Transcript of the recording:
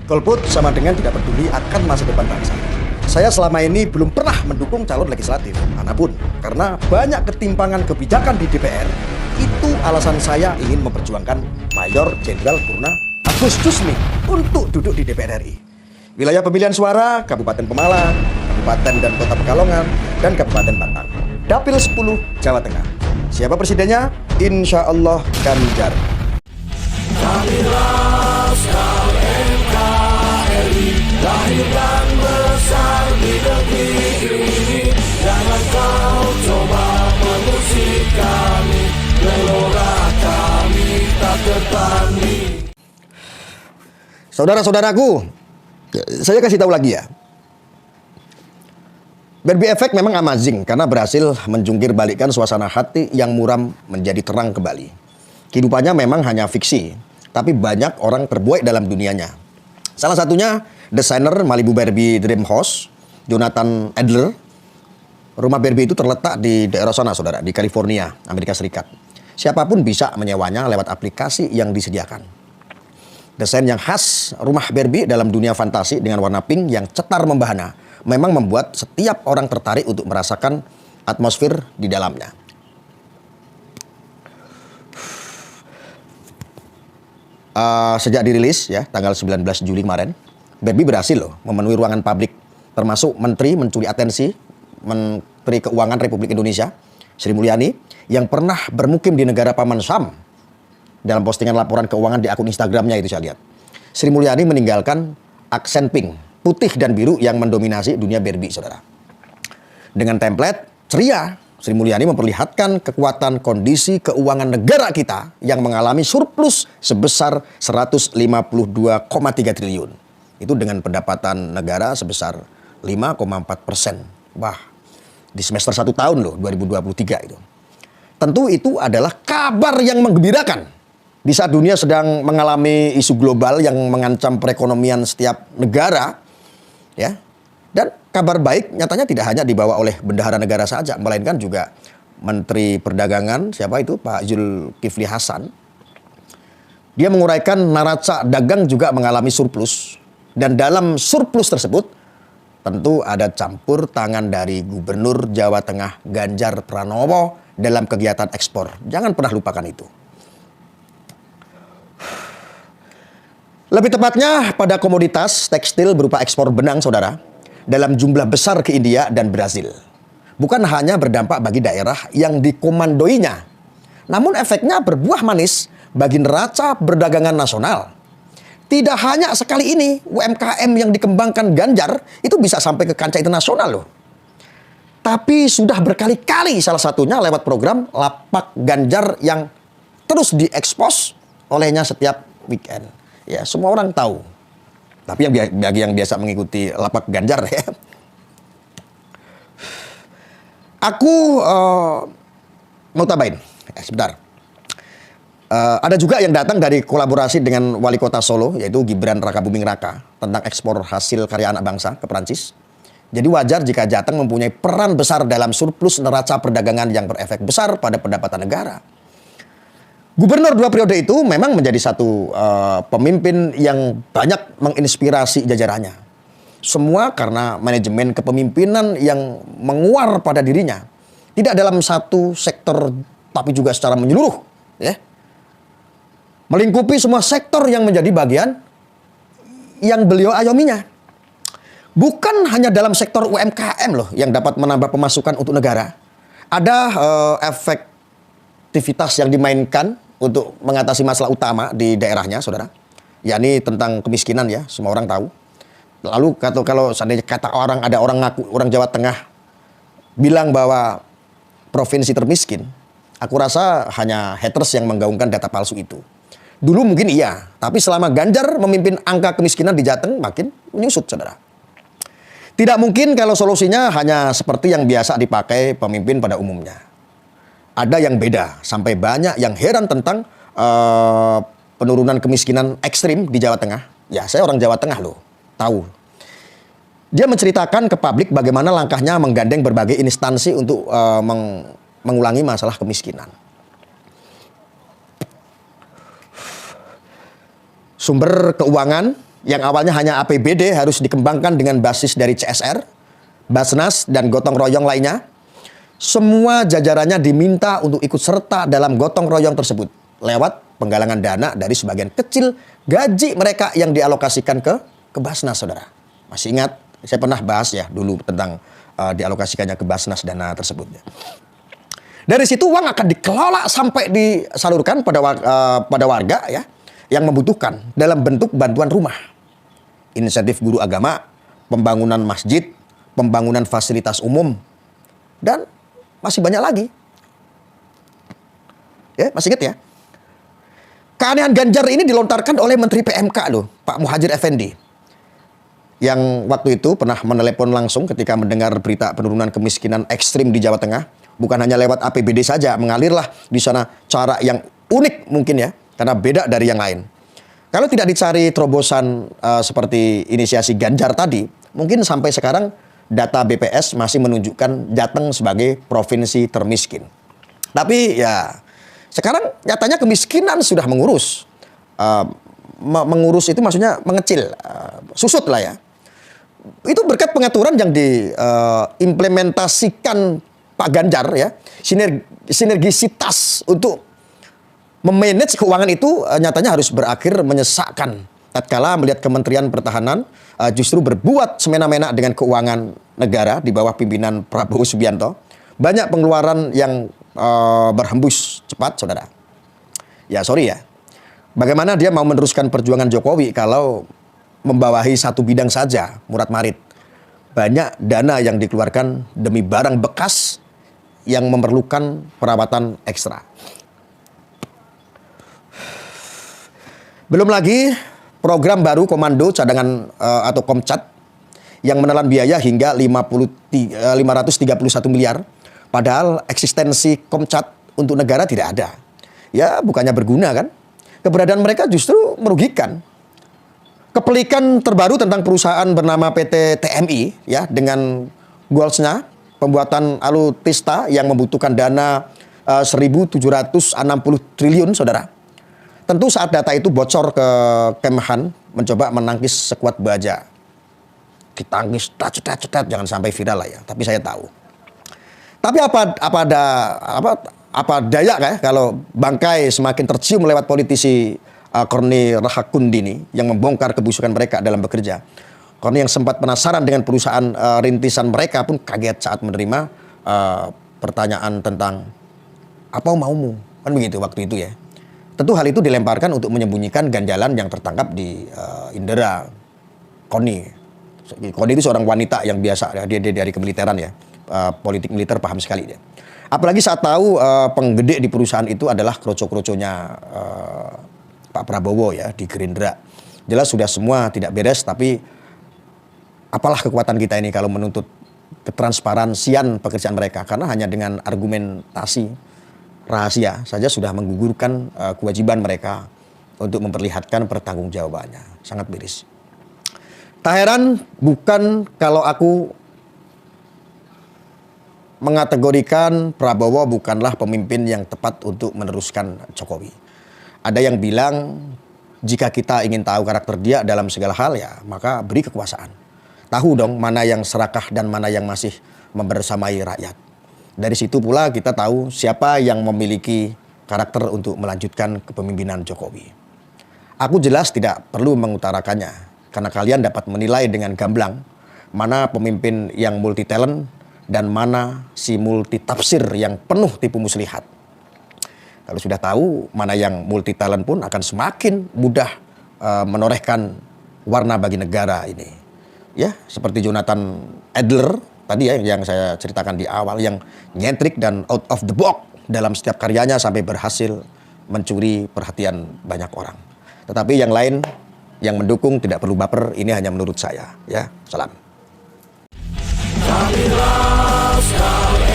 Golput sama dengan tidak peduli akan masa depan bangsa. Saya selama ini belum pernah mendukung calon legislatif manapun karena banyak ketimpangan kebijakan di DPR. Itu alasan saya ingin memperjuangkan Mayor Jenderal Purna Agus Jusmi untuk duduk di DPR RI. Wilayah pemilihan suara Kabupaten Pemalang, Kabupaten dan Kota Pekalongan, dan Kabupaten Batang. Dapil 10 Jawa Tengah. Siapa presidennya? Insya Allah Ganjar. Kami Laskar NKRI, lahir dan besar di negeri ini. Jangan kau coba mengusir kami, gelora kami tak tertanding. Saudara-saudaraku, saya kasih tahu lagi ya. Barbie Effect memang amazing karena berhasil menjungkir balikkan suasana hati yang muram menjadi terang kembali. Kehidupannya memang hanya fiksi, tapi banyak orang terbuai dalam dunianya. Salah satunya desainer Malibu Barbie Dream House, Jonathan Adler. Rumah Barbie itu terletak di daerah sana, saudara, di California, Amerika Serikat. Siapapun bisa menyewanya lewat aplikasi yang disediakan. Desain yang khas rumah Barbie dalam dunia fantasi dengan warna pink yang cetar membahana memang membuat setiap orang tertarik untuk merasakan atmosfer di dalamnya. Sejak dirilis ya tanggal 19 Juli kemarin, Barbie berhasil loh memenuhi ruangan publik, termasuk Menteri mencuri atensi, Menteri Keuangan Republik Indonesia, Sri Mulyani, yang pernah bermukim di negara Paman Sam. Dalam postingan laporan keuangan di akun Instagramnya itu saya lihat. Sri Mulyani meninggalkan aksen pink, putih dan biru yang mendominasi dunia Barbie, saudara. Dengan template ceria, Sri Mulyani memperlihatkan kekuatan kondisi keuangan negara kita yang mengalami surplus sebesar 152,3 triliun. Itu dengan pendapatan negara sebesar 5,4%. Wah, di semester 1 tahun loh, 2023 itu. Tentu itu adalah kabar yang menggembirakan. Di saat dunia sedang mengalami isu global yang mengancam perekonomian setiap negara, ya. Dan kabar baik nyatanya tidak hanya dibawa oleh bendahara negara saja, melainkan juga Menteri Perdagangan, siapa itu? Pak Zulkifli Hasan. Dia menguraikan neraca dagang juga mengalami surplus. Dan dalam surplus tersebut, tentu ada campur tangan dari Gubernur Jawa Tengah Ganjar Pranowo dalam kegiatan ekspor. Jangan pernah lupakan itu. Lebih tepatnya pada komoditas tekstil berupa ekspor benang, saudara, dalam jumlah besar ke India dan Brazil. Bukan hanya berdampak bagi daerah yang dikomandoinya, namun efeknya berbuah manis bagi neraca perdagangan nasional. Tidak hanya sekali ini, UMKM yang dikembangkan Ganjar itu bisa sampai ke kancah internasional loh. Tapi sudah berkali-kali salah satunya lewat program Lapak Ganjar yang terus diekspos olehnya setiap weekend. Ya, semua orang tahu. Tapi bagi yang biasa mengikuti Lapak Ganjar ya. Aku mau tambahin. Sebentar. Ada juga yang datang dari kolaborasi dengan Wali Kota Solo, yaitu Gibran Rakabuming Raka, tentang ekspor hasil karya anak bangsa ke Perancis. Jadi wajar jika Jateng mempunyai peran besar dalam surplus neraca perdagangan yang berefek besar pada pendapatan negara. Gubernur 2 periode itu memang menjadi satu pemimpin yang banyak menginspirasi jajarannya. Semua karena manajemen kepemimpinan yang menguar pada dirinya. Tidak dalam satu sektor, tapi juga secara menyeluruh. Ya. Melingkupi semua sektor yang menjadi bagian yang beliau ayominya. Bukan hanya dalam sektor UMKM loh yang dapat menambah pemasukan untuk negara. Ada efektivitas yang dimainkan untuk mengatasi masalah utama di daerahnya, saudara. Yakni tentang kemiskinan ya, semua orang tahu. Lalu kalau seandainya ada orang ngaku, orang Jawa Tengah bilang bahwa provinsi termiskin, aku rasa hanya haters yang menggaungkan data palsu itu. Dulu mungkin iya, tapi selama Ganjar memimpin angka kemiskinan di Jateng makin menyusut, saudara. Tidak mungkin kalau solusinya hanya seperti yang biasa dipakai pemimpin pada umumnya. Ada yang beda, sampai banyak yang heran tentang penurunan kemiskinan ekstrim di Jawa Tengah. Ya, saya orang Jawa Tengah loh, tahu. Dia menceritakan ke publik bagaimana langkahnya menggandeng berbagai instansi untuk mengulangi masalah kemiskinan. Sumber keuangan yang awalnya hanya APBD harus dikembangkan dengan basis dari CSR, Basnas, dan gotong royong lainnya. Semua jajarannya diminta untuk ikut serta dalam gotong royong tersebut lewat penggalangan dana dari sebagian kecil gaji mereka yang dialokasikan ke Basnas, saudara. Masih ingat? Saya pernah bahas ya dulu tentang dialokasikannya ke Basnas dana tersebut. Dari situ uang akan dikelola sampai disalurkan pada warga ya yang membutuhkan dalam bentuk bantuan rumah, insentif guru agama, pembangunan masjid, pembangunan fasilitas umum, dan masih banyak lagi. Ya, masih ingat ya? Keanehan Ganjar ini dilontarkan oleh Menteri PMK loh, Pak Muhadjir Effendi. Yang waktu itu pernah menelepon langsung ketika mendengar berita penurunan kemiskinan ekstrim di Jawa Tengah. Bukan hanya lewat APBD saja, mengalirlah di sana cara yang unik mungkin ya, karena beda dari yang lain. Kalau tidak dicari terobosan seperti inisiasi Ganjar tadi, mungkin sampai sekarang data BPS masih menunjukkan Jateng sebagai provinsi termiskin. Tapi ya sekarang nyatanya kemiskinan sudah mengurus. Mengurus itu maksudnya mengecil, susut lah ya. Itu berkat pengaturan yang diimplementasikan Pak Ganjar ya, sinergisitas untuk memanage keuangan itu nyatanya harus berakhir menyesakkan. Tatkala melihat Kementerian Pertahanan justru berbuat semena-mena dengan keuangan negara di bawah pimpinan Prabowo Subianto, banyak pengeluaran yang berhembus cepat, saudara. Ya sorry ya, bagaimana dia mau meneruskan perjuangan Jokowi kalau membawahi satu bidang saja, Murad Marid. Banyak dana yang dikeluarkan demi barang bekas yang memerlukan perawatan ekstra. Belum lagi program baru Komando Cadangan atau Komcat yang menelan biaya hingga 531 miliar. Padahal eksistensi Komcat untuk negara tidak ada. Ya bukannya berguna kan? Keberadaan mereka justru merugikan. Kepelikan terbaru tentang perusahaan bernama PT TMI ya dengan goalsnya pembuatan alutsista yang membutuhkan dana 1.760 triliun, saudara. Tentu saat data itu bocor ke Kemhan, mencoba menangkis sekuat baja. Ditangkis, cetat, jangan sampai viral lah ya. Tapi saya tahu. Tapi apa daya ya kalau bangkai semakin tercium lewat politisi Korni Rahakundini yang membongkar kebusukan mereka dalam bekerja. Korni yang sempat penasaran dengan perusahaan rintisan mereka pun kaget saat menerima pertanyaan tentang apa maumu, kan begitu waktu itu ya. Tentu hal itu dilemparkan untuk menyembunyikan ganjalan yang tertangkap di indera Korni. Korni itu seorang wanita yang biasa, dia dari kemiliteran ya, politik militer paham sekali dia. Apalagi saat tahu penggede di perusahaan itu adalah kroco-kroconya Pak Prabowo ya di Gerindra. Jelas sudah semua tidak beres, tapi apalah kekuatan kita ini kalau menuntut ketransparansian pekerjaan mereka. Karena hanya dengan argumentasi rahasia saja sudah menggugurkan kewajiban mereka untuk memperlihatkan pertanggungjawabannya. Sangat miris. Tak heran bukan kalau aku mengategorikan Prabowo bukanlah pemimpin yang tepat untuk meneruskan Jokowi. Ada yang bilang jika kita ingin tahu karakter dia dalam segala hal ya maka beri kekuasaan. Tahu dong mana yang serakah dan mana yang masih membersamai rakyat. Dari situ pula kita tahu siapa yang memiliki karakter untuk melanjutkan kepemimpinan Jokowi. Aku jelas tidak perlu mengutarakannya karena kalian dapat menilai dengan gamblang mana pemimpin yang multi talent dan mana si multi tafsir yang penuh tipu muslihat. Kalau sudah tahu mana yang multi talent pun akan semakin mudah menorehkan warna bagi negara ini. Ya, seperti Jonathan Adler tadi ya yang saya ceritakan di awal yang nyentrik dan out of the box dalam setiap karyanya sampai berhasil mencuri perhatian banyak orang. Tetapi yang lain yang mendukung tidak perlu baper, ini hanya menurut saya ya. Salam. Kami laskar